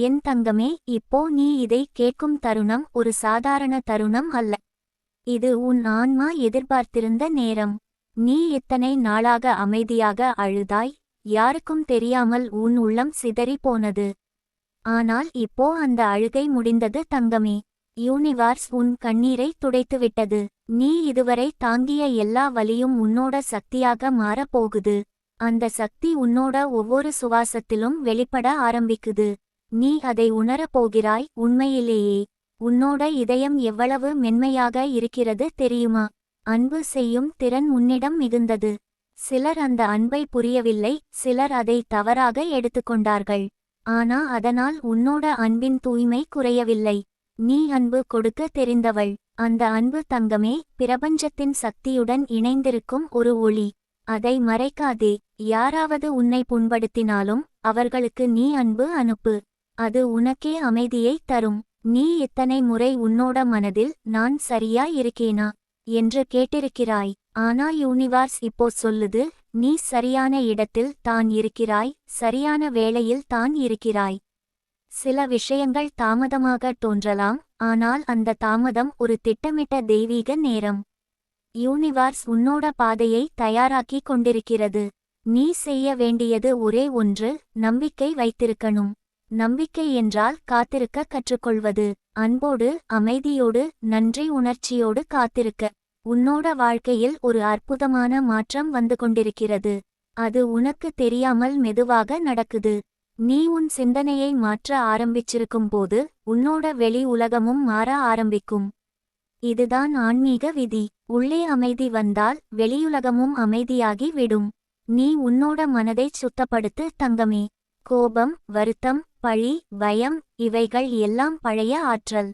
என் தங்கமே, இப்போ நீ இதை கேட்கும் தருணம் ஒரு சாதாரண தருணம் அல்ல. இது உன் ஆன்மா எதிர்பார்த்திருந்த நேரம். நீ இத்தனை நாளாக அமைதியாக அழுதாய், யாருக்கும் தெரியாமல் உன் உள்ளம் சிதறி போனது. ஆனால் இப்போ அந்த அழுகை முடிந்தது தங்கமே. யூனிவர்ஸ் உன் கண்ணீரை துடைத்துவிட்டது. நீ இதுவரை தாங்கிய எல்லா வலியும் உன்னோட சக்தியாக மாறப் போகுது. அந்த சக்தி உன்னோட ஒவ்வொரு சுவாசத்திலும் வெளிப்பட ஆரம்பிக்குது. நீ அதை உணரப் போகிறாய். உண்மையிலேயே உன்னோட இதயம் எவ்வளவு மென்மையாக இருக்கிறது தெரியுமா? அன்பு செய்யும் திறன் உன்னிடம் மிகுந்தது. சிலர் அந்த அன்பை புரியவில்லை, சிலர் அதை தவறாக எடுத்துக்கொண்டார்கள். ஆனா அதனால் உன்னோட அன்பின் தூய்மை குறையவில்லை. நீ அன்பு கொடுக்க தெரிந்தவள். அந்த அன்பு தங்கமே, பிரபஞ்சத்தின் சக்தியுடன் இணைந்திருக்கும் ஒரு ஒளி. அதை மறைக்காதே. யாராவது உன்னை புண்படுத்தினாலும் அவர்களுக்கு நீ அன்பு அனுப்பு. அது உனக்கே அமைதியை தரும். நீ இத்தனை முறை உன்னோட மனதில் நான் சரியா இருக்கேனா என்று கேட்டிருக்கிறாய். ஆனா யூனிவர்ஸ் இப்போ சொல்லுது, நீ சரியான இடத்தில் தான் இருக்கிறாய், சரியான வேளையில் தான் இருக்கிறாய். சில விஷயங்கள் தாமதமாக தோன்றலாம், ஆனால் அந்த தாமதம் ஒரு திட்டமிட்ட தெய்வீக நேரம். யூனிவர்ஸ் உன்னோட பாதையை தயாராக்கி கொண்டிருக்கிறது. நீ செய்ய வேண்டியது ஒரே ஒன்று, நம்பிக்கை வைத்திருக்கணும். நம்பிக்கை என்றால் காத்திருக்க கற்றுக்கொள்வது. அன்போடு, அமைதியோடு, நன்றி உணர்ச்சியோடு காத்திருக்க. உன்னோட வாழ்க்கையில் ஒரு அற்புதமான மாற்றம் வந்து கொண்டிருக்கிறது. அது உனக்கு தெரியாமல் மெதுவாக நடக்குது. நீ உன் சிந்தனையை மாற்ற ஆரம்பிச்சிருக்கும் போது உன்னோட வெளி உலகமும் மாற ஆரம்பிக்கும். இதுதான் ஆன்மீக விதி. உள்ளே அமைதி வந்தால் வெளியுலகமும் அமைதியாகி விடும். நீ உன்னோட மனதைச் சுத்தப்படுத்து தங்கமே. கோபம், வருத்தம், பழி, பயம் இவைகள் எல்லாம் பழைய ஆற்றல்.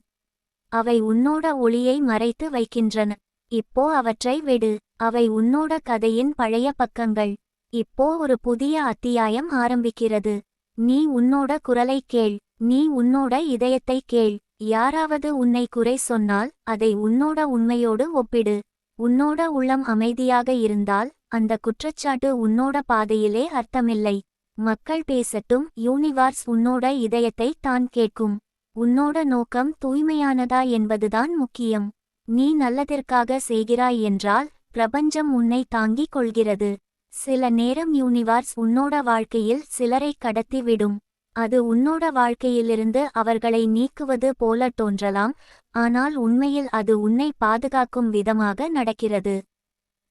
அவை உன்னோட ஒளியை மறைத்து வைக்கின்றன. இப்போ அவற்றை விடு. அவை உன்னோட கதையின் பழைய பக்கங்கள். இப்போ ஒரு புதிய அத்தியாயம் ஆரம்பிக்கிறது. நீ உன்னோட குரலை கேள். நீ உன்னோட இதயத்தை கேள். யாராவது உன்னை குறை சொன்னால் அதை உன்னோட உண்மையோடு ஒப்பிடு. உன்னோட உள்ளம் அமைதியாக இருந்தால் அந்த குற்றச்சாட்டு உன்னோட பாதையிலே அர்த்தமில்லை. மக்கள் பேசட்டும், யூனிவர்ஸ் உன்னோட இதயத்தை தான் கேட்கும். உன்னோட நோக்கம் தூய்மையானதா என்பதுதான் முக்கியம். நீ நல்லதற்காக செய்கிறாய் என்றால் பிரபஞ்சம் உன்னை தாங்கிக் கொள்கிறது. சில நேரம் யூனிவர்ஸ் உன்னோட வாழ்க்கையில் சிலரை கடத்தி விடும். அது உன்னோட வாழ்க்கையிலிருந்து அவர்களை நீக்குவது போல தோன்றலாம், ஆனால் உண்மையில் அது உன்னை பாதுகாக்கும் விதமாக நடக்கிறது.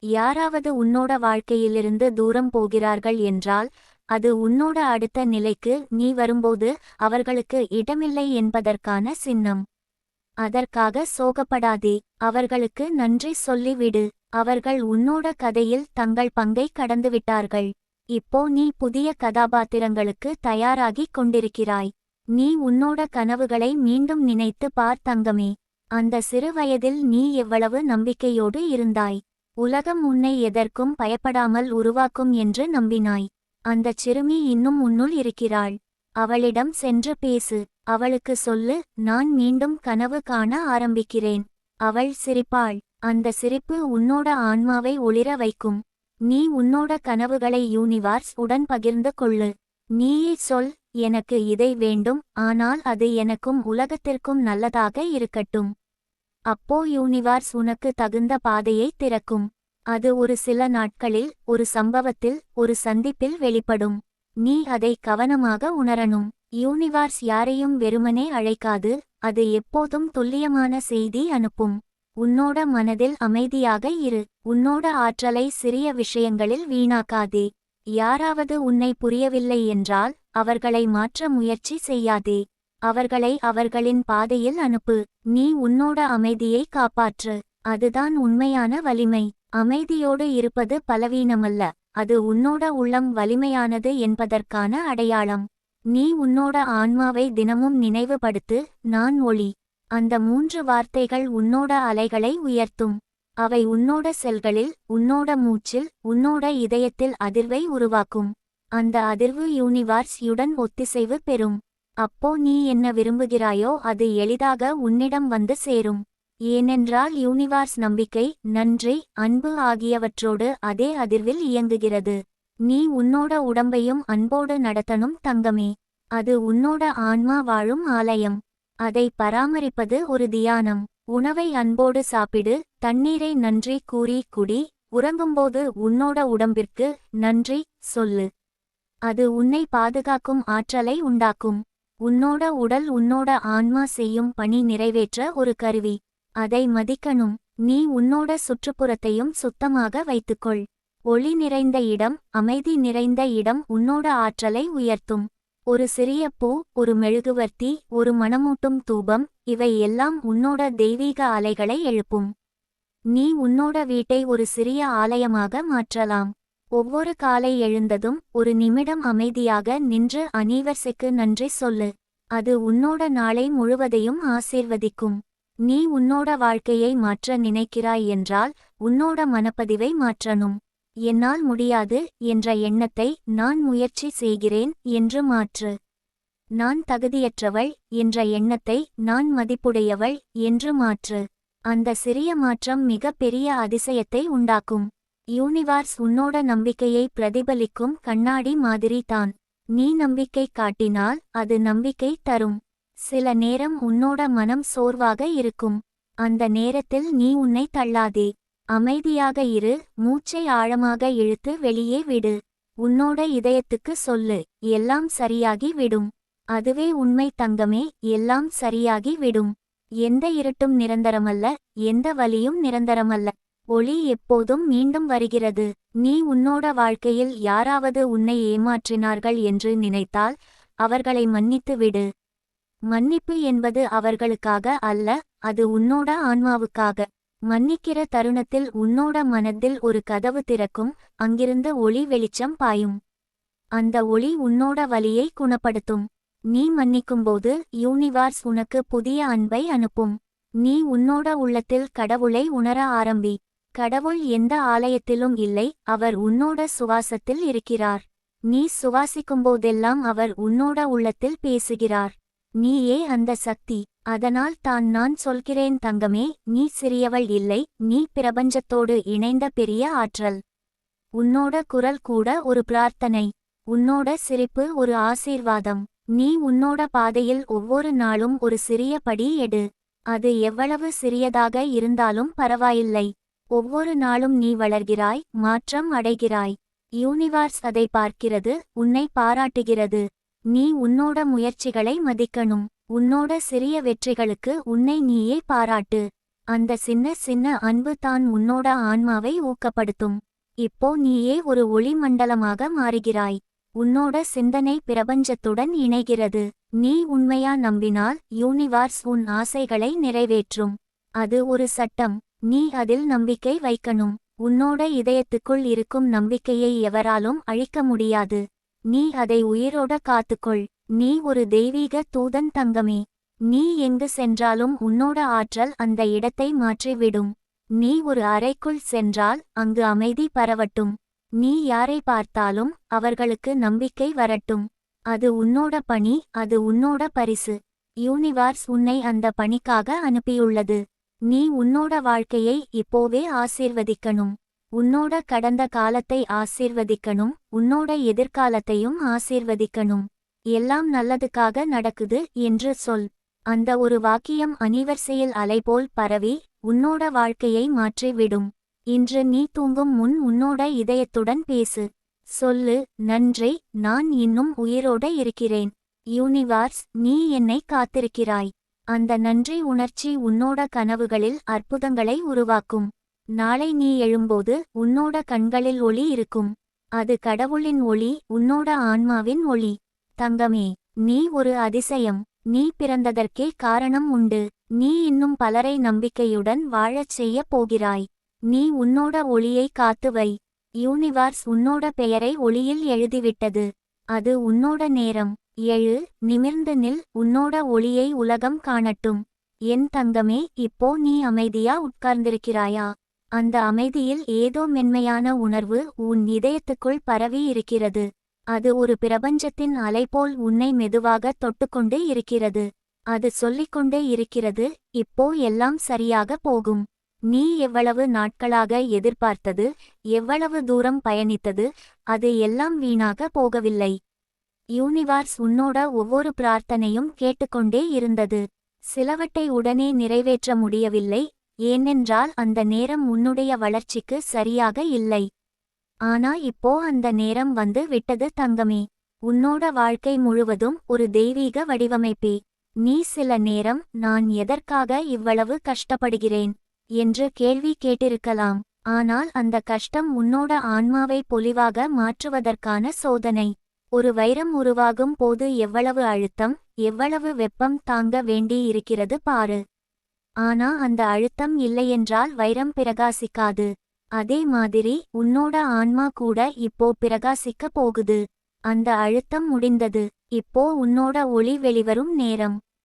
யாராவது உன்னோட வாழ்க்கையிலிருந்து தூரம் போகிறார்கள் என்றால் அது உன்னோட அடுத்த நிலைக்கு நீ வரும்போது அவர்களுக்கு இடமில்லை என்பதற்கான சின்னம். அதற்காக சோகப்படாதே. அவர்களுக்கு நன்றி சொல்லிவிடு. அவர்கள் உன்னோட கதையில் தங்கள் பங்கை கடந்துவிட்டார்கள். இப்போ நீ புதிய கதாபாத்திரங்களுக்கு தயாராகிக் கொண்டிருக்கிறாய். நீ உன்னோட கனவுகளை மீண்டும் நினைத்து பார் தங்கமே. அந்த சிறு வயதில் நீ எவ்வளவு நம்பிக்கையோடு இருந்தாய். உலகம் உன்னை எதற்கும் பயப்படாமல் உருவாக்கும் என்று நம்பினாய். அந்தச் சிறுமி இன்னும் உன்னுள் இருக்கிறாள். அவளிடம் சென்று பேசு. அவளுக்கு சொல்லு, நான் மீண்டும் கனவு காண ஆரம்பிக்கிறேன். அவள் சிரிப்பாள். அந்த சிரிப்பு உன்னோட ஆன்மாவை ஒளிர வைக்கும். நீ உன்னோட கனவுகளை யூனிவர்ஸ் உடன் பகிர்ந்து கொள்ளு. நீயே சொல், எனக்கு இதை வேண்டும், ஆனால் அது எனக்கும் உலகத்திற்கும் நல்லதாக இருக்கட்டும். அப்போ யூனிவர்ஸ் உனக்கு தகுந்த பாதையை திறக்கும். அது ஒரு சில நாட்களில், ஒரு சம்பவத்தில், ஒரு சந்திப்பில் வெளிப்படும். நீ அதை கவனமாக உணரணும். யூனிவர்ஸ் யாரையும் வெறுமனே அழைக்காது, அது எப்போதும் துல்லியமான செய்தி அனுப்பும். உன்னோட மனதில் அமைதியாக இரு. உன்னோட ஆற்றலை சிறிய விஷயங்களில் வீணாக்காதே. யாராவது உன்னை புரியவில்லை என்றால் அவர்களை மாற்ற முயற்சி செய்யாதே. அவர்களை அவர்களின் பாதையில் அனுப்பு. நீ உன்னோட அமைதியை காப்பாற்று. அதுதான் உண்மையான வலிமை. அமைதியோடு இருப்பது பலவீனமல்ல, அது உன்னோட உள்ளம் வலிமையானது என்பதற்கான அடையாளம். நீ உன்னோட ஆன்மாவை தினமும் நினைவுபடுத்து, நான் ஒளி. அந்த 3 வார்த்தைகள் உன்னோட அலைகளை உயர்த்தும். அவை உன்னோட செல்களில், உன்னோட மூச்சில், உன்னோட இதயத்தில் அதிர்வை உருவாக்கும். அந்த அதிர்வு யூனிவர்ஸ் யுடன் ஒத்திசைவு பெறும். அப்போ நீ என்ன விரும்புகிறாயோ அது எளிதாக உன்னிடம் வந்து சேரும். ஏனென்றால் யூனிவர்ஸ் நம்பிக்கை, நன்றி, அன்பு ஆகியவற்றோடு அதே அதிர்வில் இயங்குகிறது. நீ உன்னோட உடம்பையும் அன்போடு நடத்தணும் தங்கமே. அது உன்னோட ஆன்மா வாழும் ஆலயம். அதை பராமரிப்பது ஒரு தியானம். உணவை அன்போடு சாப்பிடு, தண்ணீரை நன்றி கூறி குடி, உறங்கும்போது உன்னோட உடம்பிற்கு நன்றி சொல்லு. அது உன்னை பாதுகாக்கும் ஆற்றலை உண்டாக்கும். உன்னோட உடல் உன்னோட ஆன்மா செய்யும் பணி நிறைவேற்ற ஒரு கருவி. அதை மதிக்கணும். நீ உன்னோட சுற்றுப்புறத்தையும் சுத்தமாக வைத்துக்கொள். ஒளி நிறைந்த இடம், அமைதி நிறைந்த இடம் உன்னோட ஆற்றலை உயர்த்தும். ஒரு சிறிய பூ, ஒரு மெழுகுவர்த்தி, ஒரு மணமூட்டும் தூபம், இவை எல்லாம் உன்னோட தெய்வீக அலைகளை எழுப்பும். நீ உன்னோட வீட்டை ஒரு சிறிய ஆலயமாக மாற்றலாம். ஒவ்வொரு காலை எழுந்ததும் ஒரு நிமிடம் அமைதியாக நின்று அனிவர்சைக்கு நன்றி சொல்லு. அது உன்னோட நாளை முழுவதையும் ஆசீர்வதிக்கும். நீ உன்னோட வாழ்க்கையை மாற்ற நினைக்கிறாய் என்றால் உன்னோட மனப்பதிவை மாற்றணும். என்னால் முடியாது என்ற எண்ணத்தை நான் முயற்சி செய்கிறேன் என்று மாற்று. நான் தகுதியற்றவள் என்ற எண்ணத்தை நான் மதிப்புடையவள் என்று மாற்று. அந்த சிறிய மாற்றம் மிக பெரிய அதிசயத்தை உண்டாக்கும். யூனிவர்ஸ் உன்னோட நம்பிக்கையை பிரதிபலிக்கும் கண்ணாடி மாதிரி தான். நீ நம்பிக்கை காட்டினால் அது நம்பிக்கை தரும். சில நேரம் உன்னோட மனம் சோர்வாக இருக்கும். அந்த நேரத்தில் நீ உன்னை தள்ளாதே. அமைதியாக இரு, மூச்சை ஆழமாக இழுத்து வெளியே விடு. உன்னோட இதயத்துக்கு சொல்லு, எல்லாம் சரியாகி விடும். அதுவே உண்மை தங்கமே, எல்லாம் சரியாகி விடும். எந்த இருட்டும் நிரந்தரமல்ல, எந்த வலியும் நிரந்தரமல்ல. ஒளி எப்போதும் மீண்டும் வருகிறது. நீ உன்னோட வாழ்க்கையில் யாராவது உன்னை ஏமாற்றினார்கள் என்று நினைத்தால் அவர்களை மன்னித்து விடு. மன்னிப்பு என்பது அவர்களுக்காக அல்ல, அது உன்னோட ஆன்மாவுக்காக. மன்னிக்கிற தருணத்தில் உன்னோட மனதில் ஒரு கதவு திறக்கும், அங்கிருந்து ஒளி வெளிச்சம் பாயும். அந்த ஒளி உன்னோட வலியை குணப்படுத்தும். நீ மன்னிக்கும்போது யூனிவர்ஸ் உனக்கு புதிய அன்பை அனுப்பும். நீ உன்னோட உள்ளத்தில் கடவுளை உணர ஆரம்பி. கடவுள் எந்த ஆலயத்திலும் இல்லை, அவர் உன்னோட சுவாசத்தில் இருக்கிறார். நீ சுவாசிக்கும்போதெல்லாம் அவர் உன்னோட உள்ளத்தில் பேசுகிறார். நீயே அந்த சக்தி. அதனால் தான் நான் சொல்கிறேன் தங்கமே, நீ சிறியவள் இல்லை, நீ பிரபஞ்சத்தோடு இணைந்த பெரிய ஆற்றல். உன்னோட குரல் கூட ஒரு பிரார்த்தனை. உன்னோட சிரிப்பு ஒரு ஆசீர்வாதம். நீ உன்னோட பாதையில் ஒவ்வொரு நாளும் ஒரு சிறிய படி எடு. அது எவ்வளவு சிறியதாக இருந்தாலும் பரவாயில்லை. ஒவ்வொரு நாளும் நீ வளர்கிறாய், மாற்றம் அடைகிறாய். யூனிவர்ஸ் அதை பார்க்கிறது, உன்னை பாராட்டுகிறது. நீ உன்னோட முயற்சிகளை மதிக்கணும். உன்னோட சிறிய வெற்றிகளுக்கு உன்னை நீயே பாராட்டு. அந்த சின்ன சின்ன அன்பு தான் உன்னோட ஆன்மாவை ஊக்கப்படுத்தும். இப்போ நீயே ஒரு ஒளி மண்டலமாக மாறுகிறாய். உன்னோட சிந்தனை பிரபஞ்சத்துடன் இணைகிறது. நீ உண்மையா நம்பினால் யூனிவர்ஸ் உன் ஆசைகளை நிறைவேற்றும். அது ஒரு சட்டம். நீ அதில் நம்பிக்கை வைக்கணும். உன்னோட இதயத்துக்குள் இருக்கும் நம்பிக்கையை எவராலும் அழிக்க முடியாது. நீ அதை உயிரோட காத்துக்கொள். நீ ஒரு தெய்வீக தூதன் தங்கமே. நீ எங்கு சென்றாலும் உன்னோட ஆற்றல் அந்த இடத்தை மாற்றிவிடும். நீ ஒரு அறைக்குள் சென்றால் அங்கு அமைதி பரவட்டும். நீ யாரை பார்த்தாலும் அவர்களுக்கு நம்பிக்கை வரட்டும். அது உன்னோட பணி, அது உன்னோட பரிசு. யூனிவர்ஸ் உன்னை அந்த பணிக்காக அனுப்பியுள்ளது. நீ உன்னோட வாழ்க்கையை இப்போவே ஆசீர்வதிக்கணும். உன்னோட கடந்த காலத்தை ஆசீர்வதிக்கணும், உன்னோட எதிர்காலத்தையும் ஆசீர்வதிக்கணும். எல்லாம் நல்லதுக்காக நடக்குது என்று சொல். அந்த ஒரு வாக்கியம் அனிவர்சையில் அலைபோல் பரவி உன்னோட வாழ்க்கையை மாற்றி விடும். இன்று நீ தூங்கும் முன் உன்னோட இதயத்துடன் பேசு. சொல்லு, நன்றி, நான் இன்னும் உயிரோட இருக்கிறேன். யூனிவர்ஸ், நீ என்னை காத்திருக்கிறாய். அந்த நன்றி உணர்ச்சி உன்னோட கனவுகளில் அற்புதங்களை உருவாக்கும். நாளை நீ எழும்போது உன்னோட கண்களில் ஒளி இருக்கும். அது கடவுளின் ஒளி, உன்னோட ஆன்மாவின் ஒளி. தங்கமே, நீ ஒரு அதிசயம். நீ பிறந்ததற்கே காரணம் உண்டு. நீ இன்னும் பலரை நம்பிக்கையுடன் வாழச் செய்ய போகிறாய். நீ உன்னோட ஒளியை காத்துவை. யூனிவர்ஸ் உன்னோட பெயரை ஒளியில் எழுதிவிட்டது. அது உன்னோட நேரம். எழு, நிமிர்ந்து நில், உன்னோட ஒளியை உலகம் காணட்டும். என் தங்கமே, இப்போ நீ அமைதியா உட்கார்ந்திருக்கிறாயா? அந்த அமைதியில் ஏதோ மென்மையான உணர்வு உன் இதயத்துக்குள் பரவி இருக்கிறது. அது ஒரு பிரபஞ்சத்தின் அலைபோல் உன்னை மெதுவாக தொட்டுக்கொண்டு இருக்கிறது. அது சொல்லிக்கொண்டே இருக்கிறது, இப்போ எல்லாம் சரியாக போகும். நீ எவ்வளவு நாட்களாக எதிர்பார்த்தது, எவ்வளவு தூரம் பயணித்தது, அது எல்லாம் வீணாக போகவில்லை. யூனிவர்ஸ் உன்னோட ஒவ்வொரு பிரார்த்தனையும் கேட்டுக்கொண்டே இருந்தது. சிலவற்றை உடனே நிறைவேற்ற முடியவில்லை, ஏனென்றால் அந்த நேரம் உன்னுடைய வளர்ச்சிக்கு சரியாக இல்லை. ஆனா இப்போ அந்த நேரம் வந்து விட்டது தங்கமே. உன்னோட வாழ்க்கை முழுவதும் ஒரு தெய்வீக வடிவமைப்பே. நீ சில நேரம் நான் எதற்காக இவ்வளவு கஷ்டப்படுகிறேன் என்று கேள்வி கேட்டிருக்கலாம். ஆனால் அந்த கஷ்டம் உன்னோட ஆன்மாவை பொலிவாக மாற்றுவதற்கான சோதனை. ஒரு வைரம் உருவாகும் போது எவ்வளவு அழுத்தம், எவ்வளவு வெப்பம் தாங்க வேண்டி இருக்கிறது பாரு. ஆனா அந்த அழுத்தம் இல்லையென்றால் வைரம் பிரகாசிக்காது. அதே மாதிரி உன்னோட ஆன்மா கூட இப்போ பிரகாசிக்க போகுது. அந்த அழுத்தம் முடிந்தது. இப்போ உன்னோட ஒளி வெளிவரும் நேரம்.